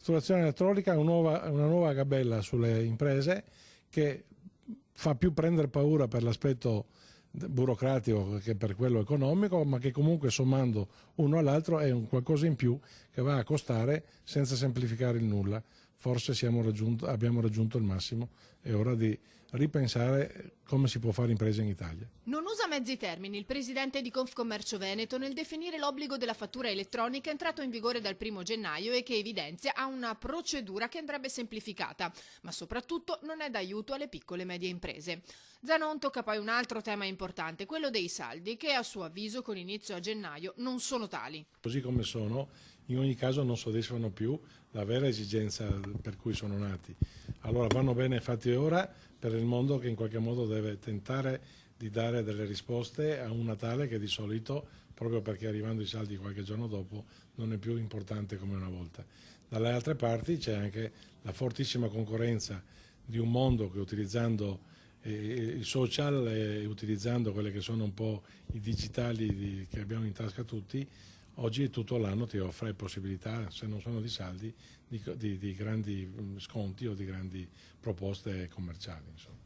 fatturazione elettronica è una nuova gabella sulle imprese che fa più prendere paura per l'aspetto burocratico che per quello economico, ma che comunque sommando uno all'altro è un qualcosa in più che va a costare senza semplificare il nulla. Forse abbiamo raggiunto il massimo, è ora di ripensare come si può fare impresa in Italia. Non usa mezzi termini il presidente di Confcommercio Veneto nel definire l'obbligo della fattura elettronica entrato in vigore dal 1° gennaio e che evidenzia una procedura che andrebbe semplificata, ma soprattutto non è d'aiuto alle piccole e medie imprese. Zanon tocca poi un altro tema importante, quello dei saldi, che a suo avviso con inizio a gennaio non sono tali. Così come sono, in ogni caso non soddisfano più la vera esigenza per cui sono nati. Allora vanno bene fatti ora per il mondo che in qualche modo deve tentare di dare delle risposte a un Natale che di solito, proprio perché arrivando i saldi qualche giorno dopo, non è più importante come una volta. Dalle altre parti c'è anche la fortissima concorrenza di un mondo che utilizzando i social e utilizzando quelle che sono un po' i digitali che abbiamo in tasca tutti, oggi tutto l'anno ti offre possibilità, se non sono di saldi, di grandi sconti o di grandi proposte commerciali, insomma.